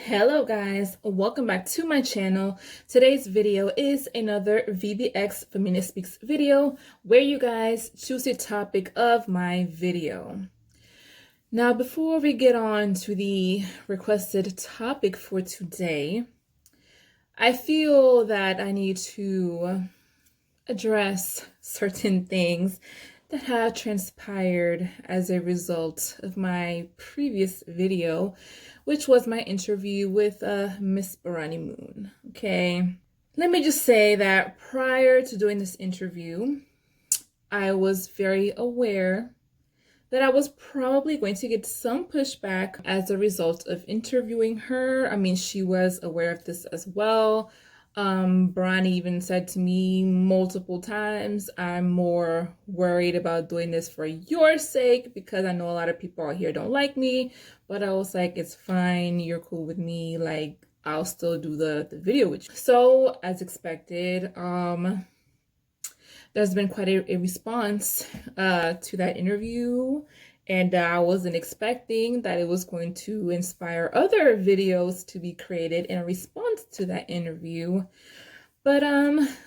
Hello guys, welcome back to my channel. Today's video is another VBX Feminist Speaks video where you guys choose the topic of my video. Now, before we get on to the requested topic for today, I feel that I need to address certain things that have transpired as a result of my previous video, which was my interview with Miss Barani Moon. Okay, let me just say that prior to doing this interview, I was very aware that I was probably going to get some pushback as a result of interviewing her. I mean, she was aware of this as well. Barani even said to me multiple times, I'm more worried about doing this for your sake because I know a lot of people out here don't like me, but I was like, it's fine, you're cool with me, like I'll still do the video with you. So as expected, there's been quite a response to that interview, and I wasn't expecting that it was going to inspire other videos to be created in response to that interview. But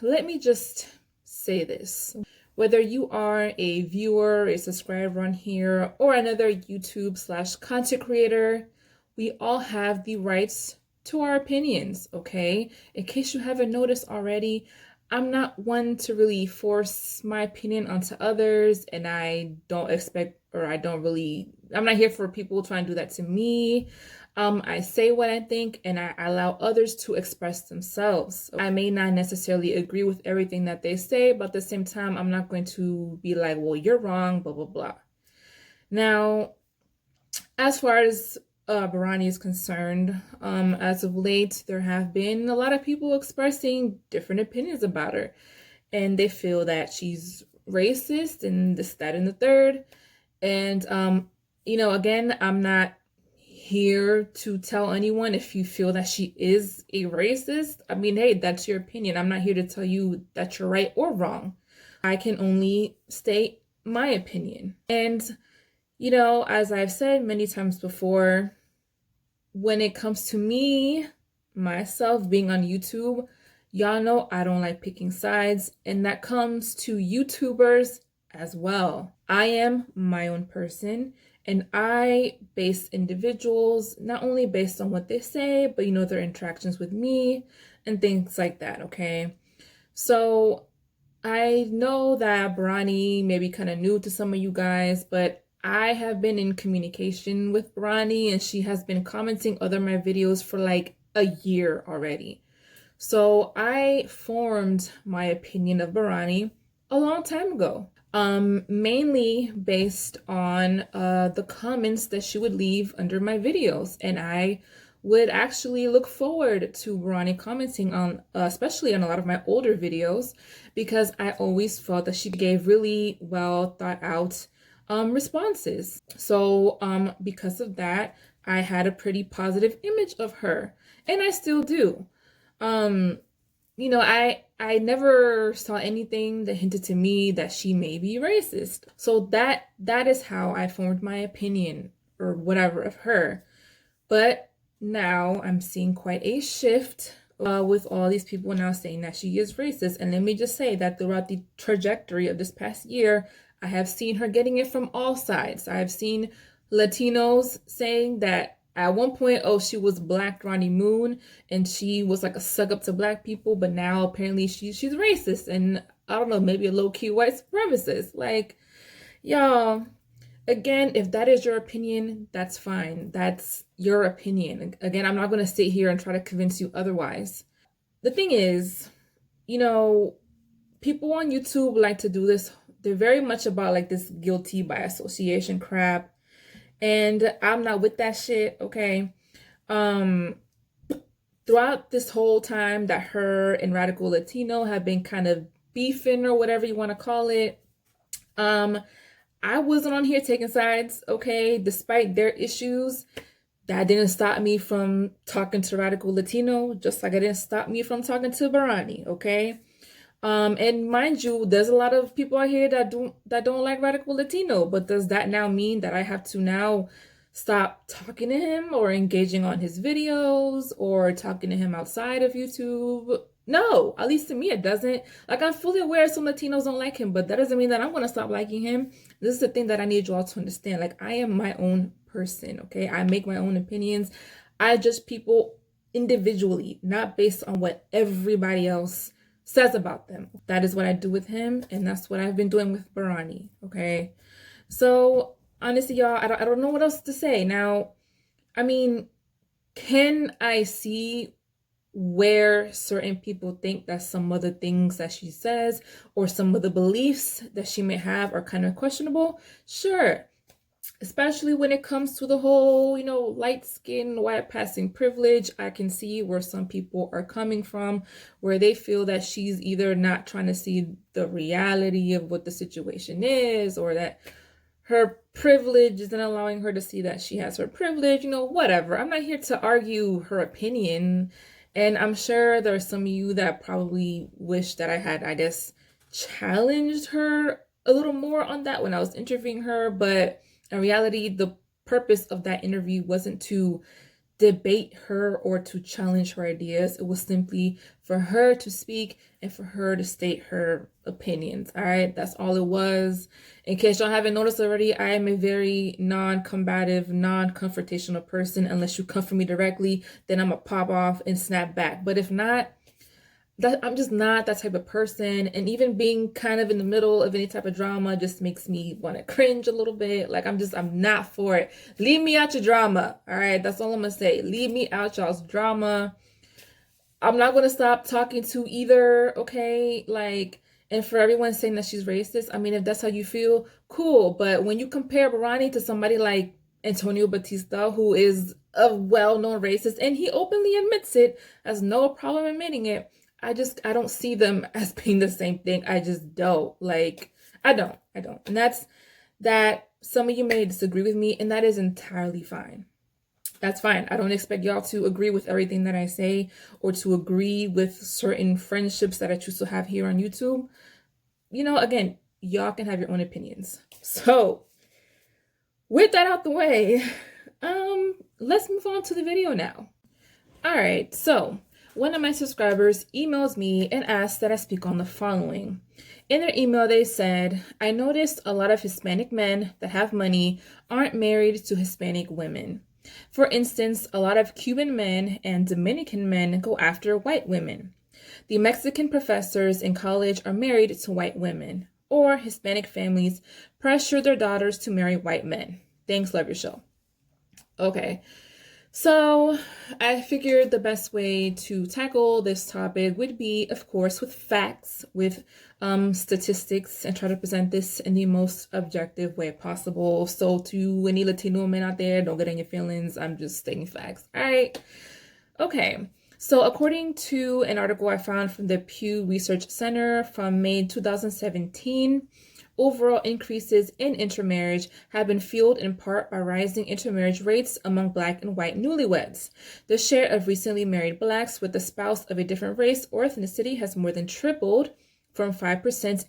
let me just say this. Whether you are a viewer, a subscriber on here, or another YouTube/content creator, we all have the rights to our opinions, okay? In case you haven't noticed already, I'm not one to really force my opinion onto others, and I don't expect, or I'm not here for people trying to do that to me. I say what I think, and I allow others to express themselves. I may not necessarily agree with everything that they say, but at the same time, I'm not going to be like, well, you're wrong, blah, blah, blah. Now, as far as Barani is concerned, as of late, there have been a lot of people expressing different opinions about her, and they feel that she's racist and this, that, and the third. And, again, I'm not here to tell anyone if you feel that she is a racist. I mean, hey, that's your opinion. I'm not here to tell you that you're right or wrong. I can only state my opinion. And as I've said many times before, when it comes to me, myself being on YouTube, y'all know I don't like picking sides, and that comes to YouTubers as well. I am my own person, and I base individuals not only based on what they say, but their interactions with me and things like that, okay? So I know that Barani may be kind of new to some of you guys, but I have been in communication with Barani, and she has been commenting other my videos for like a year already. So I formed my opinion of Barani a long time ago, mainly based on the comments that she would leave under my videos. And I would actually look forward to Barani commenting on, especially on a lot of my older videos, because I always felt that she gave really well thought out responses. So because of that, I had a pretty positive image of her, and I still do. I never saw anything that hinted to me that she may be racist. So that is how I formed my opinion or whatever of her. But now I'm seeing quite a shift with all these people now saying that she is racist. And let me just say that throughout the trajectory of this past year, I have seen her getting it from all sides. I have seen Latinos saying that at one point, oh, she was Black Ronnie Moon, and she was like a suck up to Black people, but now apparently she's racist, and I don't know, maybe a low-key white supremacist. Like, y'all, again, if that is your opinion, that's fine. That's your opinion. Again, I'm not going to sit here and try to convince you otherwise. The thing is, people on YouTube like to do this. They're very much about like this guilty by association crap. And I'm not with that shit, okay? Throughout this whole time that her and Radical Latino have been kind of beefing or whatever you want to call it, I wasn't on here taking sides, okay? Despite their issues, that didn't stop me from talking to Radical Latino, just like it didn't stop me from talking to Barani, okay? And mind you, there's a lot of people out here that don't like Radical Latino, but does that now mean that I have to now stop talking to him or engaging on his videos or talking to him outside of YouTube. No, at least to me, it doesn't. Like, I'm fully aware some Latinos don't like him, but that doesn't mean that I'm going to stop liking him. This is the thing that I need you all to understand. Like, I am my own person, okay? I make my own opinions. I judge people individually, not based on what everybody else says about them. That is what I do with him, and that's what I've been doing with Barani, okay? So, honestly, y'all, I don't know what else to say. Now, I mean, can I see where certain people think that some of the things that she says or some of the beliefs that she may have are kind of questionable? Sure. Especially when it comes to the whole, light skin, white passing privilege. I can see where some people are coming from, where they feel that she's either not trying to see the reality of what the situation is, or that her privilege isn't allowing her to see that she has her privilege, whatever. I'm not here to argue her opinion. And I'm sure there are some of you that probably wish that I had, I guess, challenged her a little more on that when I was interviewing her. But in reality, the purpose of that interview wasn't to debate her or to challenge her ideas. It was simply for her to speak and for her to state her opinions. All right, that's all it was. In case y'all haven't noticed already, I am a very non-combative, non-confrontational person. Unless you come for me directly, then I'm gonna pop off and snap back. But if not, I'm just not that type of person. And even being kind of in the middle of any type of drama just makes me want to cringe a little bit. Like, I'm not for it. Leave me out your drama. All right. That's all I'm going to say. Leave me out y'all's drama. I'm not going to stop talking to either. Okay. Like, and for everyone saying that she's racist, I mean, if that's how you feel, cool. But when you compare Barani to somebody like Antonio Batista, who is a well-known racist, and he openly admits it, has no problem admitting it, I don't see them as being the same thing. I just don't. Like, I don't. And that's that. Some of you may disagree with me, and that is entirely fine. That's fine. I don't expect y'all to agree with everything that I say or to agree with certain friendships that I choose to have here on YouTube. Again, y'all can have your own opinions. So, with that out the way, let's move on to the video now. All right, so one of my subscribers emails me and asked that I speak on the following. In their email, they said, I noticed a lot of Hispanic men that have money aren't married to Hispanic women. For instance, a lot of Cuban men and Dominican men go after white women. The Mexican professors in college are married to white women, or Hispanic families pressure their daughters to marry white men. Thanks, love your show. Okay. So I figured the best way to tackle this topic would be, of course, with facts, with statistics, and try to present this in the most objective way possible. So to any Latino men out there, don't get in your feelings. I'm just stating facts. All right. Okay. So according to an article I found from the Pew Research Center from May 2017, overall increases in intermarriage have been fueled in part by rising intermarriage rates among Black and white newlyweds. The share of recently married Blacks with a spouse of a different race or ethnicity has more than tripled from 5%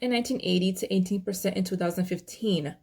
in 1980 to 18% in 2015.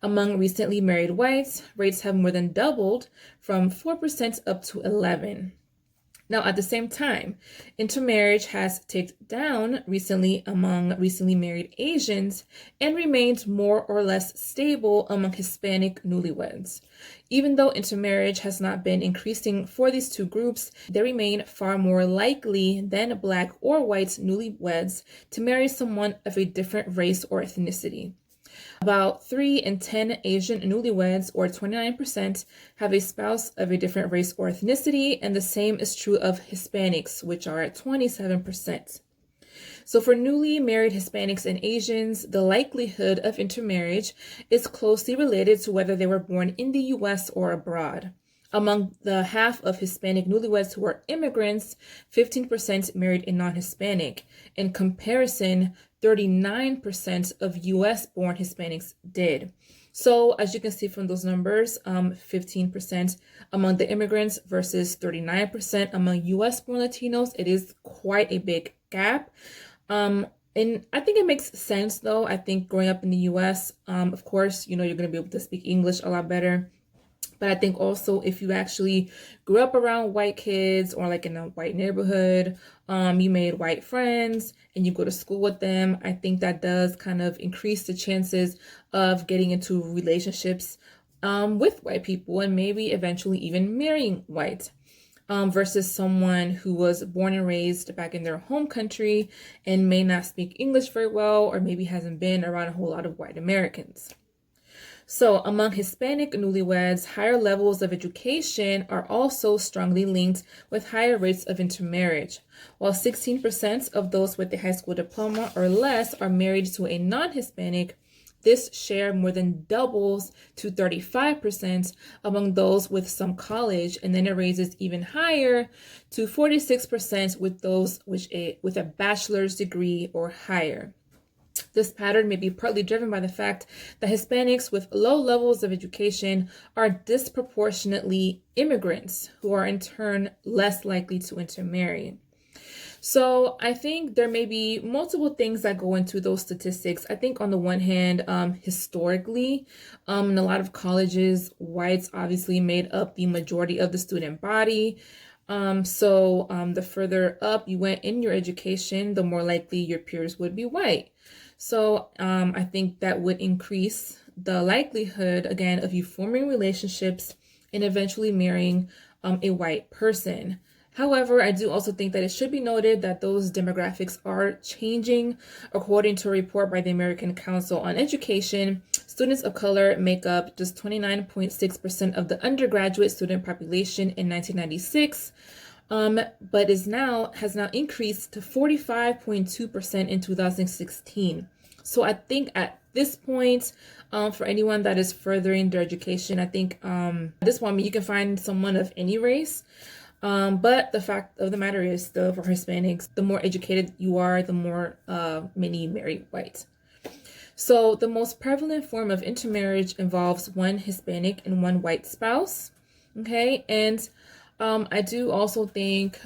Among recently married whites, rates have more than doubled from 4% up to 11%. Now, at the same time, intermarriage has ticked down recently among recently married Asians and remained more or less stable among Hispanic newlyweds. Even though intermarriage has not been increasing for these two groups, they remain far more likely than Black or white newlyweds to marry someone of a different race or ethnicity. About 3 in 10 Asian newlyweds, or 29%, have a spouse of a different race or ethnicity, and the same is true of Hispanics, which are at 27%. So for newly married Hispanics and Asians, the likelihood of intermarriage is closely related to whether they were born in the U.S. or abroad. Among the half of Hispanic newlyweds who are immigrants, 15% married a non-Hispanic. In comparison, 39% of U.S.-born Hispanics did. So as you can see from those numbers, 15% among the immigrants versus 39% among U.S.-born Latinos, it is quite a big gap. And I think it makes sense, though. I think growing up in the U.S., of course, you're going to be able to speak English a lot better. But I think also if you actually grew up around white kids or like in a white neighborhood, you made white friends and you go to school with them, I think that does kind of increase the chances of getting into relationships with white people and maybe eventually even marrying white. Versus someone who was born and raised back in their home country and may not speak English very well or maybe hasn't been around a whole lot of white Americans. So among Hispanic newlyweds, higher levels of education are also strongly linked with higher rates of intermarriage. While 16% of those with a high school diploma or less are married to a non-Hispanic, this share more than doubles to 35% among those with some college, and then it raises even higher to 46% with those with a bachelor's degree or higher. This pattern may be partly driven by the fact that Hispanics with low levels of education are disproportionately immigrants who are in turn less likely to intermarry. So I think there may be multiple things that go into those statistics. I think on the one hand, historically, in a lot of colleges, whites obviously made up the majority of the student body. So the further up you went in your education, the more likely your peers would be white. So I think that would increase the likelihood, again, of you forming relationships and eventually marrying a white person. However, I do also think that it should be noted that those demographics are changing. According to a report by the American Council on Education, students of color make up just 29.6% of the undergraduate student population in 1996. But has now increased to 45.2% in 2016. So I think at this point, for anyone that is furthering their education, I think at this point you can find someone of any race. But the fact of the matter is, still for Hispanics, the more educated you are, the more many marry white. So the most prevalent form of intermarriage involves one Hispanic and one white spouse. Okay, and I do also think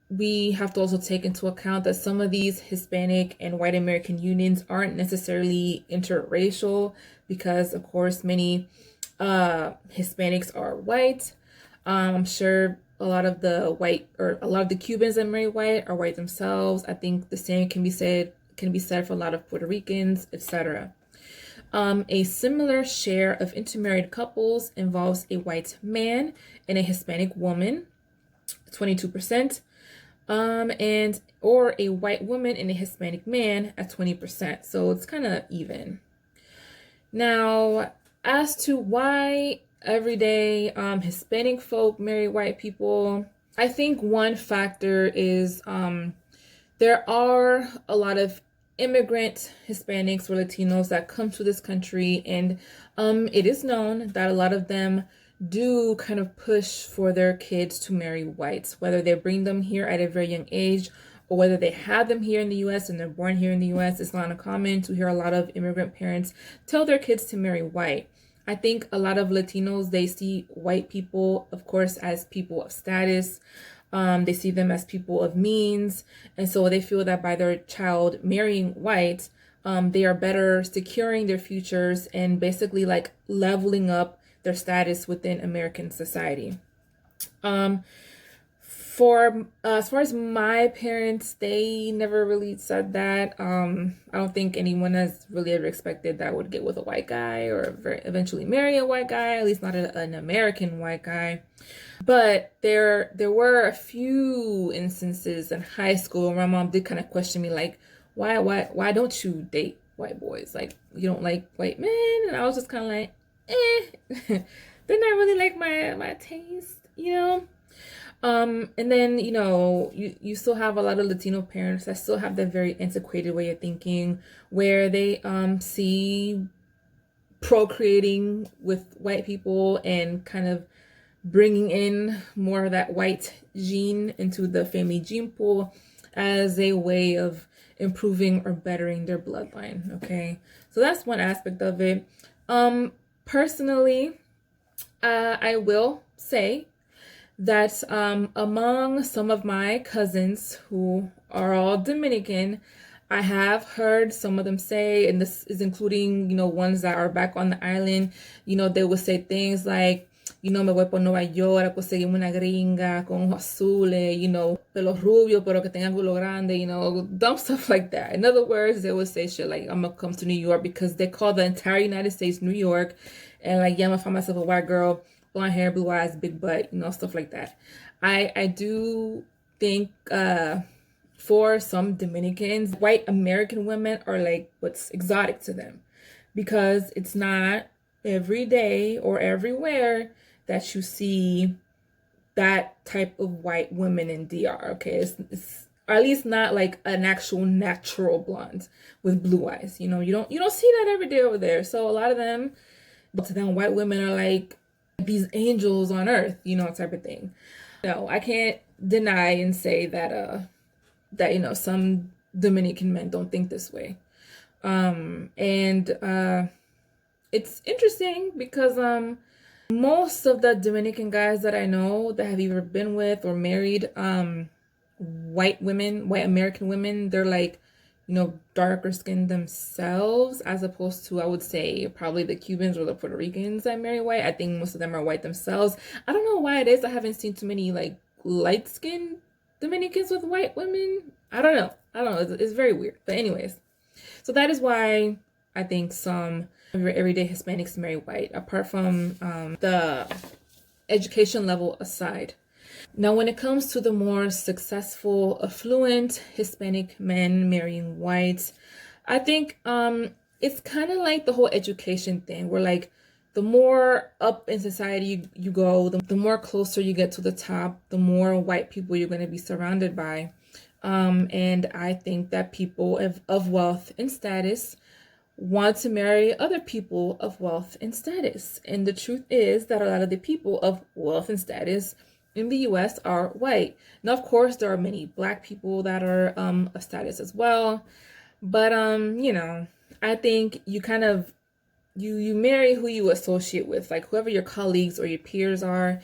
we have to also take into account that some of these Hispanic and white American unions aren't necessarily interracial because, of course, many Hispanics are white. I'm sure a lot of the Cubans that marry white are white themselves. I think the same can be said for a lot of Puerto Ricans, etc. A similar share of intermarried couples involves a white man and a Hispanic woman, 22%, or a white woman and a Hispanic man at 20%. So it's kind of even. Now, as to why everyday Hispanic folk marry white people, I think one factor is there are a lot of immigrant Hispanics or Latinos that come to this country, and it is known that a lot of them do kind of push for their kids to marry whites, whether they bring them here at a very young age or whether they have them here in the U.S. and they're born here in the U.S. It's not uncommon to hear a lot of immigrant parents tell their kids to marry white. I think a lot of Latinos, they see white people, of course, as people of status. They see them as people of means. And so they feel that by their child marrying white, they are better securing their futures and basically like leveling up their status within American society. As far as my parents, they never really said that. I don't think anyone has really ever expected that I would get with a white guy or eventually marry a white guy, at least not an American white guy. But there were a few instances in high school where my mom did kind of question me, like, why don't you date white boys? Like, you don't like white men? And I was just kind of like, they're not really like my taste, you know? And then, you know, you still have a lot of Latino parents that still have that very antiquated way of thinking where they see procreating with white people and kind of bringing in more of that white gene into the family gene pool as a way of improving or bettering their bloodline. Okay, so that's one aspect of it. Personally, I will say that among some of my cousins who are all Dominican, I have heard some of them say, and this is including, ones that are back on the island, they would say things like, me voy por Nueva York a conseguirme una gringa con ojos azules, pelo rubio, pero que tenga culo grande, dumb stuff like that. In other words, they would say shit like, I'm gonna come to New York, because they call the entire United States New York, and like, yeah, I'm gonna find myself a white girl, blonde hair, blue eyes, big butt, stuff like that. I do think, for some Dominicans, white American women are like what's exotic to them, because it's not every day or everywhere that you see that type of white women in DR. Okay, it's or at least not like an actual natural blonde with blue eyes. You don't see that every day over there. So a lot of them, to them, white women are like these angels on earth, type of thing. No, I can't deny and say that some Dominican men don't think this way. It's interesting because most of the Dominican guys that I know that have either been with or married white American women, they're like, darker skinned themselves, as opposed to, I would say, probably the Cubans or the Puerto Ricans that marry white. I think most of them are white themselves. I don't know why it is I haven't seen too many like light skinned Dominicans with white women. I don't know. It's very weird. But anyways, so that is why I think some of your everyday Hispanics marry white, apart from the education level aside. Now, when it comes to the more successful, affluent Hispanic men marrying whites, I think it's kind of like the whole education thing, where like the more up in society you go, the more closer you get to the top, the more white people you're going to be surrounded by. And I think that people of wealth and status want to marry other people of wealth and status. And the truth is that a lot of the people of wealth and status in the US are white. Now, of course, there are many black people that are of status as well. But I think you kind of you marry who you associate with, like whoever your colleagues or your peers are.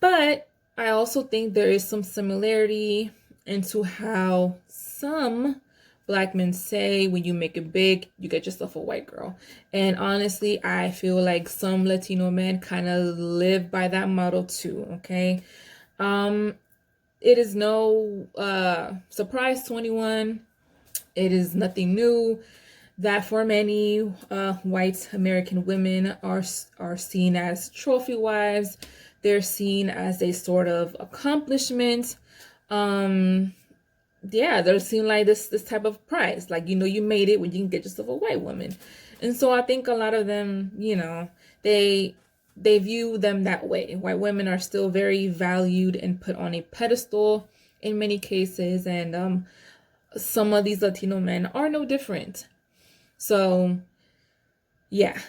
But I also think there is some similarity into how some Black men say, when you make it big, you get yourself a white girl. And honestly, I feel like some Latino men kind of live by that model too, okay? It is no surprise to anyone. It is nothing new that for many white American women are seen as trophy wives. They're seen as a sort of accomplishment. They're seen like this type of prize, like, you made it when you can get yourself a white woman. And so I think a lot of them, they view them that way. White women are still very valued and put on a pedestal in many cases, and some of these Latino men are no different. So yeah.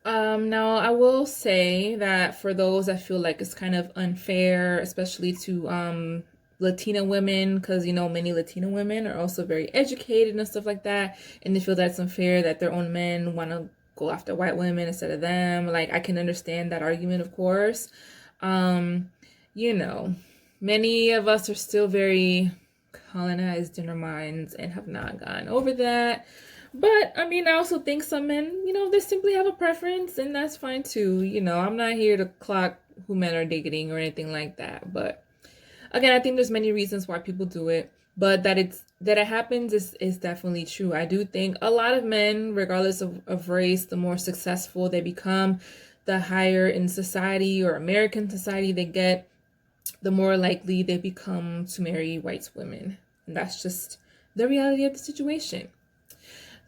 Now I will say that for those that feel like it's kind of unfair, especially to Latina women, because many Latina women are also very educated and stuff like that, and they feel that's unfair that their own men want to go after white women instead of them. Like, I can understand that argument, of course. Many of us are still very colonized in our minds and have not gotten over that. But I also think some men, they simply have a preference, and that's fine too. I'm not here to clock who men are dating or anything like that, but again, I think there's many reasons why people do it, but that it happens is definitely true. I do think a lot of men, regardless of race, the more successful they become, the higher in society or American society they get, the more likely they become to marry white women. And that's just the reality of the situation.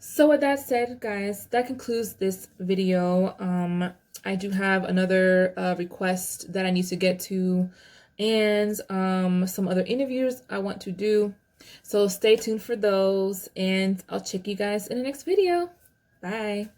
So with that said, guys, that concludes this video. I do have another request that I need to get to, and some other interviews I want to do. So stay tuned for those, and I'll check you guys in the next video. Bye.